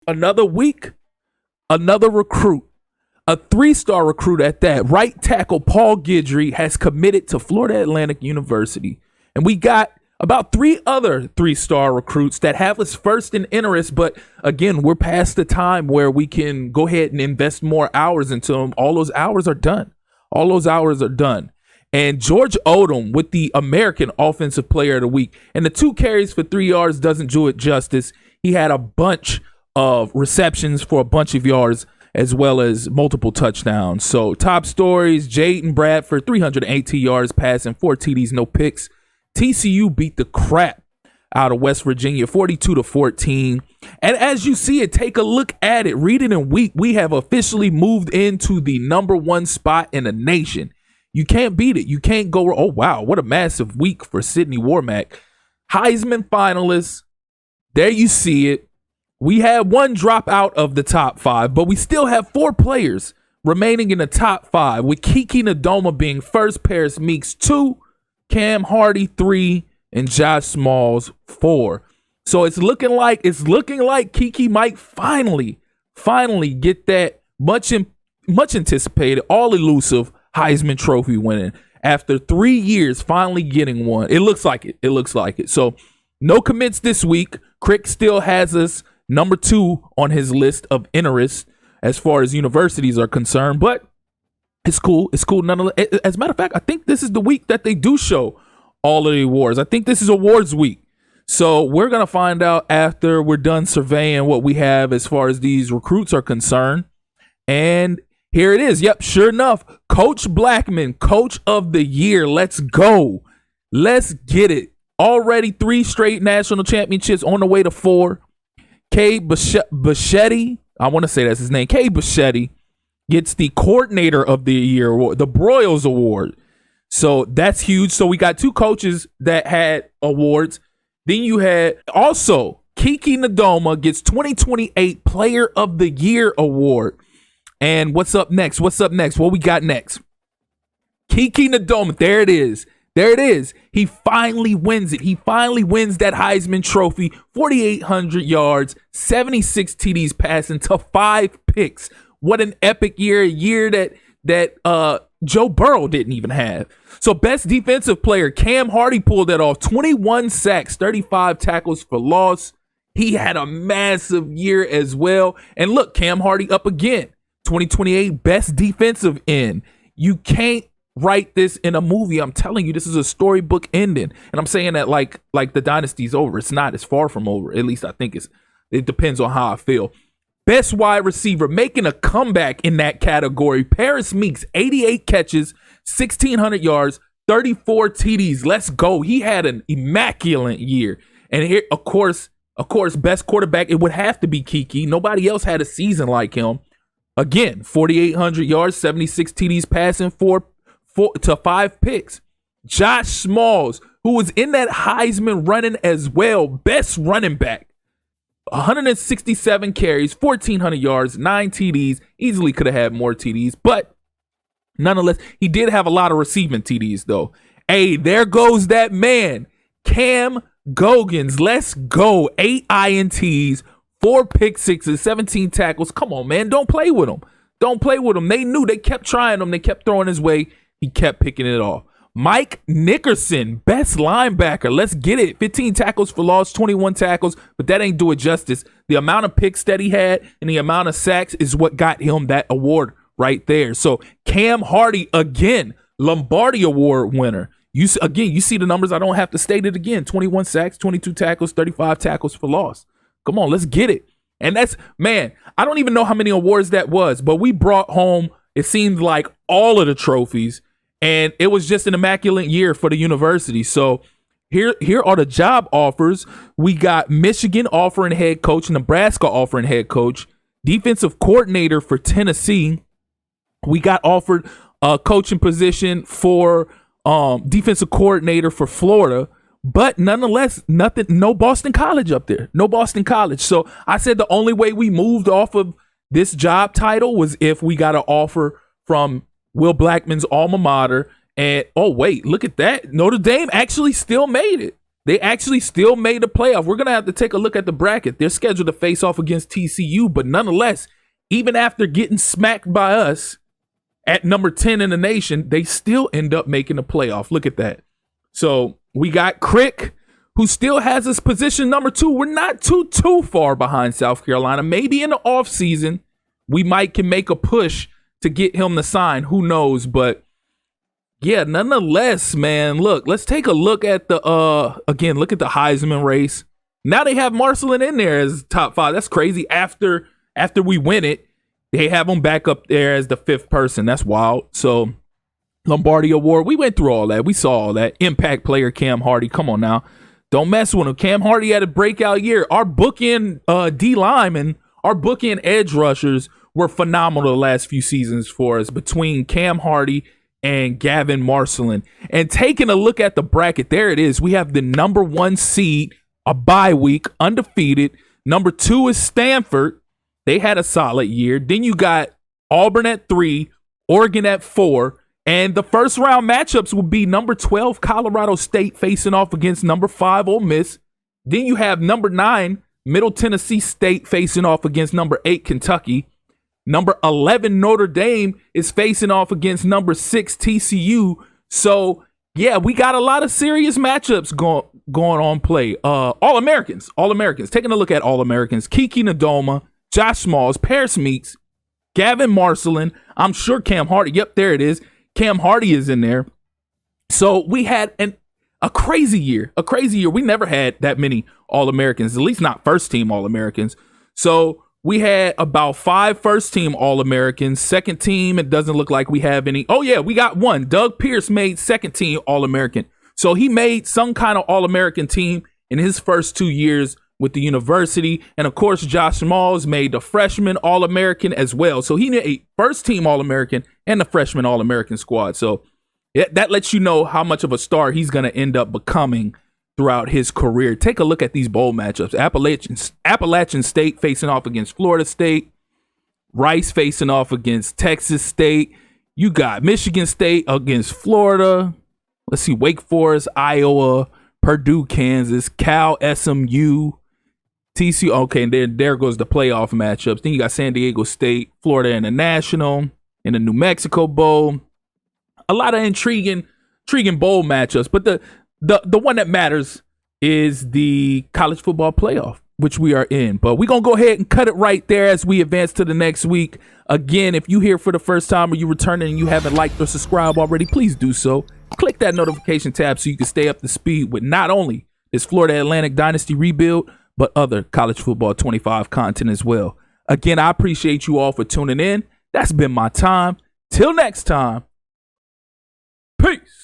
Another week, another recruit, a 3-star recruit at that. Right tackle Paul Guidry has committed to Florida Atlantic University. And we got about 3 other 3-star recruits that have us first in interest. But again, we're past the time where we can go ahead and invest more hours into them. All those hours are done. And George Odom with the American Offensive Player of the Week. And the 2 carries for 3 yards doesn't do it justice. He had a bunch of receptions for a bunch of yards as well as multiple touchdowns. So top stories, Jaden Bradford, 318 yards passing, 4 TDs, no picks. TCU beat the crap out of West Virginia, 42-14. And as you see it, take a look at it, read it in week. We have officially moved into the number 1 spot in the nation. You can't beat it. You can't go, oh, wow, what a massive week for Sidney Warmack. Heisman finalists, there you see it. We had 1 drop out of the top 5, but we still have 4 players remaining in the top 5, with Kiki Nadoma being first, Paris Meeks 2, Cam Hardy 3, and Josh Smalls 4. So it's looking like Kiki might finally get that much anticipated, all elusive Heisman Trophy winning after 3 years, finally getting one. It looks like it. So no commits this week. Crick still has us number 2 on his list of interests as far as universities are concerned, but it's cool. Nonetheless, as a matter of fact, I think this is the week that they do show all of the awards. I think this is awards week. So we're going to find out after we're done surveying what we have as far as these recruits are concerned. And here it is. Yep, sure enough, Coach Blackman, Coach of the Year. Let's go. Let's get it. Already 3 straight national championships, on the way to 4. Kay Bichetti, I want to say that's his name. Kay Bichetti gets the Coordinator of the Year award, the Broyles Award. So that's huge. So we got 2 coaches that had awards. Then you had also Kiki Nadoma gets 2028 Player of the Year award. And what's up next? What we got next? Kiki Nadoma. There it is. He finally wins it. He finally wins that Heisman Trophy. 4,800 yards, 76 TDs passing to 5 picks. What an epic year. A year that Joe Burrow didn't even have. So best defensive player, Cam Hardy pulled that off. 21 sacks, 35 tackles for loss. He had a massive year as well. And look, Cam Hardy up again. 2028 best defensive end. You can't write this in a movie. I'm telling you, this is a storybook ending. And I'm saying that like the Dynasty's over. It's not. It's far from over. At least I think it depends on how I feel. Best wide receiver, making a comeback in that category, Paris Meeks, 88 catches, 1,600 yards, 34 TDs. Let's go. He had an immaculate year. And here, of course, best quarterback, it would have to be Kiki. Nobody else had a season like him. Again, 4,800 yards, 76 TDs passing, 4 to 5 picks. Josh Smalls, who was in that Heisman running as well, best running back. 167 carries, 1,400 yards, 9 TDs. Easily could have had more TDs, but nonetheless, he did have a lot of receiving TDs, though. Hey, there goes that man, Cam Gogans. Let's go. 8 INTs, 4 pick sixes, 17 tackles. Come on, man. Don't play with him. They knew. They kept trying him. They kept throwing his way. He kept picking it off. Mike Nickerson, best linebacker. Let's get it. 15 tackles for loss, 21 tackles, but that ain't do it justice. The amount of picks that he had and the amount of sacks is what got him that award right there. So Cam Hardy, again, Lombardi Award winner. You see the numbers. I don't have to state it again. 21 sacks, 22 tackles, 35 tackles for loss. Come on, let's get it. And that's, man, I don't even know how many awards that was, but we brought home, it seemed like, all of the trophies. And it was just an immaculate year for the university. So here are the job offers. We got Michigan offering head coach, Nebraska offering head coach, defensive coordinator for Tennessee. We got offered a coaching position for defensive coordinator for Florida. But nonetheless, no Boston College up there. No Boston College. So I said the only way we moved off of this job title was if we got an offer from Will Blackman's alma mater. And oh wait, look at that. Notre Dame actually still made it. They actually still made the playoff. We're going to have to take a look at the bracket. They're scheduled to face off against TCU, but nonetheless, even after getting smacked by us at number 10 in the nation, they still end up making the playoff. Look at that. So we got Crick, who still has his position number 2. We're not too far behind South Carolina. Maybe in the offseason, we can make a push to get him to sign. Who knows? But yeah, nonetheless, man, look, let's take a look at the look at the Heisman race. Now they have Marcelin in there as top 5. That's crazy. After we win it, they have him back up there as the 5th person. That's wild. So Lombardi Award, we went through all that. We saw all that. Impact player Cam Hardy. Come on now. Don't mess with him. Cam Hardy had a breakout year. Our bookend D linemen, our bookend edge rushers were phenomenal the last few seasons for us between Cam Hardy and Gavin Marcelin. And taking a look at the bracket, there it is. We have the number 1 seed, a bye week, undefeated. Number 2 is Stanford. They had a solid year. Then you got Auburn at 3, Oregon at 4. And the first round matchups will be number 12, Colorado State, facing off against number 5, Ole Miss. Then you have number 9, Middle Tennessee State, facing off against number 8, Kentucky. Number 11, Notre Dame, is facing off against number 6, TCU. So, yeah, we got a lot of serious matchups going on play. All-Americans. Taking a look at All-Americans. Kiki Nadoma, Josh Smalls, Paris Meeks, Gavin Marcelin. I'm sure Cam Hardy. Yep, there it is. Cam Hardy is in there. So we had a crazy year. We never had that many All-Americans, at least not first-team All-Americans. So we had about 5 first-team All-Americans. Second team, it doesn't look like we have any. Oh, yeah, we got one. Doug Pierce made second-team All-American. So he made some kind of All-American team in his first 2 years with the university. And, of course, Josh Smalls made the freshman All-American as well. So he made a first-team All-American and the freshman All-American squad. So that lets you know how much of a star he's going to end up becoming throughout his career. Take a look at these bowl matchups. Appalachian State facing off against Florida State. Rice facing off against Texas State. You got Michigan State against Florida. Let's see, Wake Forest, Iowa, Purdue, Kansas, Cal, SMU, TCU. Okay, and then there goes the playoff matchups. Then you got San Diego State, Florida International, and the New Mexico Bowl. A lot of intriguing bowl matchups, but the one that matters is the college football playoff, which we are in. But we're going to go ahead and cut it right there as we advance to the next week. Again, if you're here for the first time or you're returning and you haven't liked or subscribed already, please do so. Click that notification tab so you can stay up to speed with not only this Florida Atlantic Dynasty rebuild, but other college football 25 content as well. Again, I appreciate you all for tuning in. That's been my time. Till next time. Peace.